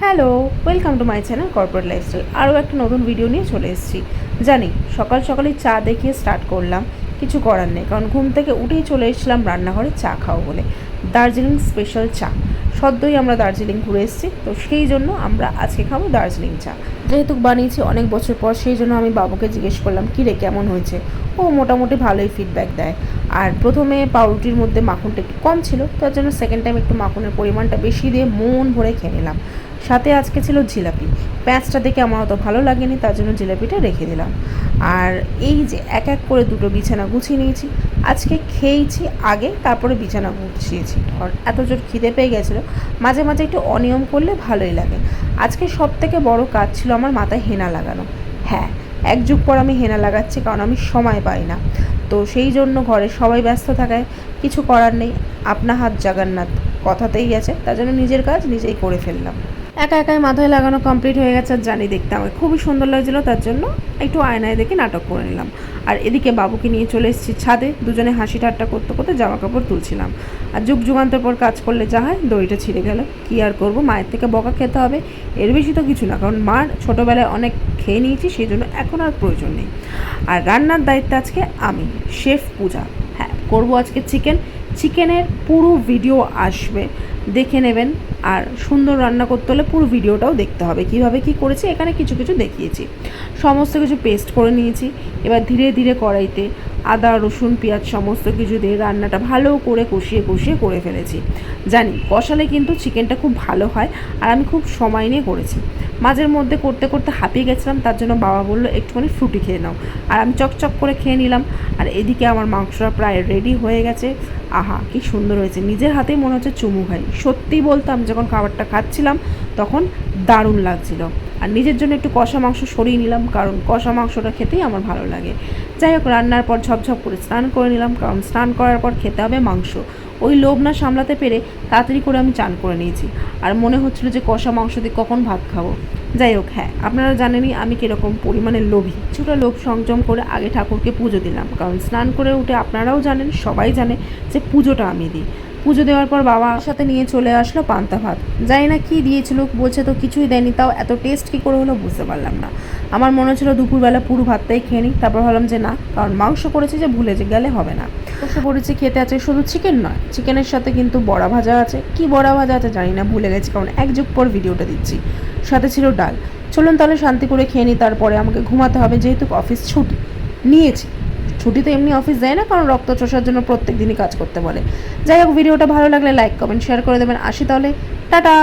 Hello, welcome to my channel corporate lifestyle. আরও একটা নতুন ভিডিও নিয়ে চলে এসেছি। জানি সকাল সকালই চা দেখিয়ে স্টার্ট করলাম, কিছু করার নেই, কারণ ঘুম থেকে উঠেই চলে এসেছিলাম রান্নাঘরে চা খাও বলে। দার্জিলিং স্পেশাল চা, সদ্যই আমরা দার্জিলিং ঘুরে এসেছি, তো সেই জন্য আমরা আজকে খাবো দার্জিলিং চা। যেহেতু বানিয়েছি অনেক বছর পর, সেই জন্য আমি বাবুকে জিজ্ঞেস করলাম কী রে কেমন হয়েছে। ও মোটামুটি ভালোই ফিডব্যাক দেয়। আর প্রথমে পাউরুটির মধ্যে মাখনটা একটু কম ছিল, তার জন্য সেকেন্ড টাইম একটু মাখনের পরিমাণটা বেশি দিয়ে মন ভরে খেয়ে নিলাম। সাথে আজকে ছিল জিলাপি। প্যাঁচটা দেখে আমার অত ভালো লাগেনি, তার জন্য জিলাপিটা রেখে দিলাম। আর এই যে এক এক করে দুটো বিছানা গুছিয়ে নিয়েছি। আজকে খেয়েছি আগে, তারপরে বিছানা গুছিয়েছি। আর এত জোর খিদে পেয়ে গেছিলো, মাঝে মাঝে একটু অনিয়ম করলে ভালোই লাগে। আজকে সব থেকে বড় কাজ ছিল আমার মাথায় হেনা লাগানো। হ্যাঁ, এক যুগ পর আমি হেনা লাগাচ্ছি, কারণ আমি সময় পাই না। তো সেই জন্য ঘরে সবাই ব্যস্ত থাকায় কিছু করার নেই, আপনা হাত জগন্নাথ কথাতেই গেছে, তার জন্য নিজের কাজ নিজেই করে ফেললাম। একা একাই মাথায় লাগানো কমপ্লিট হয়ে গেছে। আর জানি দেখতে আমাকে খুবই সুন্দর লাগছিলো, তার জন্য একটু আয়নায় দেখে নাটক করে নিলাম। আর এদিকে বাবুকে নিয়ে চলে এসেছি ছাদে, দুজনে হাসি ঠাট্টা করতে করতে জামা কাপড় তুলছিলাম। আর যুগ যুগান্তর পর কাজ করলে যা হয়, দড়িটা ছিঁড়ে গেল, কী আর করবো, মায়ের থেকে বকা খেতে হবে, এর বেশি তো কিছু না, কারণ মার ছোটোবেলায় অনেক খেয়ে নিয়েছি, সেই জন্য এখন আর প্রয়োজন নেই। আর রান্নার দায়িত্বে আজকে আমি, শেফ পূজা। হ্যাঁ, করবো আজকে চিকেনের পুরো ভিডিও আসবে, দেখে নেবেন। আর সুন্দর রান্না করতে হলে পুরো ভিডিওটাও দেখতে হবে, কীভাবে কী করেছি, এখানে কিছু কিছু দেখিয়েছি। সমস্ত কিছু পেস্ট করে নিয়েছি। এবার ধীরে ধীরে কড়াইতে আদা রসুন পেঁয়াজ সমস্ত কিছু দিয়ে রান্নাটা ভালো করে কষিয়ে কষিয়ে করে ফেলেছি। জানি কষালে কিন্তু চিকেনটা খুব ভালো হয়, আর আমি খুব সময় নিয়ে করেছি। মাঝের মধ্যে করতে করতে হাঁপিয়ে গেছিলাম, তার জন্য বাবা বললো একটুখানি ফ্রুটি খেয়ে নাও, আর আমি চকচক করে খেয়ে নিলাম। আর এদিকে আমার মাংসটা প্রায় রেডি হয়ে গেছে। আহা, কি সুন্দর হয়েছে, নিজের হাতেই মনে হচ্ছে চুমু খাই। সত্যিই বলতে আমি যখন খাবারটা খাচ্ছিলাম তখন দারুণ লাগছিল। আর নিজের জন্য একটু কষা মাংস সরিয়ে নিলাম, কারণ কষা মাংসটা খেতেই আমার ভালো লাগে। যাই হোক, রান্নার পর ঝপঝপ করে স্নান করে নিলাম, কারণ স্নান করার পর খেতে হবে মাংস। ওই লোভ না সামলাতে পেরে তাড়াতাড়ি করে আমি চান করে নিয়েছি। আর মনে হচ্ছিলো যে কষা মাংস দিয়ে কখন ভাত খাবো। যাই হোক, হ্যাঁ, আপনারা জানেনই আমি কীরকম পরিমাণে লোভী। কিছুটা লোভ সংযম করে আগে ঠাকুরকে পুজো দিলাম, কারণ স্নান করে উঠে আপনারাও জানেন, সবাই জানে যে পুজোটা আমি দিই। পুজো দেওয়ার পর বাবার সাথে নিয়ে চলে আসলো পান্তা ভাত। জানি না কী দিয়েছিল, বলছে তো কিছুই দেয়নি, তাও এত টেস্ট কী করে হলো বুঝতে পারলাম না। আমার মনে হচ্ছিলো দুপুরবেলা পুরো ভাতটাই খেয়ে নিই, তারপর ভাবলাম যে না, কারণ মাংস করেছে, যে ভুলে গেলে হবে না। বসে পড়েছি খেতে। আছে শুধু চিকেন নয়, চিকেনের সাথে কিন্তু বড়া ভাজা আছে। কি বড়া ভাজা আছে জানি না, ভুলে গেছি, কারণ এক যুগ পর ভিডিওটা দিচ্ছি। সাথে ছিল ডাল। চলুন তাহলে শান্তি করে খেয়ে নিই, তারপরে আমাকে ঘুমাতে হবে, যেহেতু অফিস ছুটি নিয়েছি। ছুটিতে এমনি অফিস যায় না, কারণ রক্ত চষার জন্য প্রত্যেক দিনই কাজ করতে বলে। যাই হোক, ভিডিওটা ভালো লাগলে লাইক কমেন্ট শেয়ার করে দেবেন। আসি তাহলে, টাটা।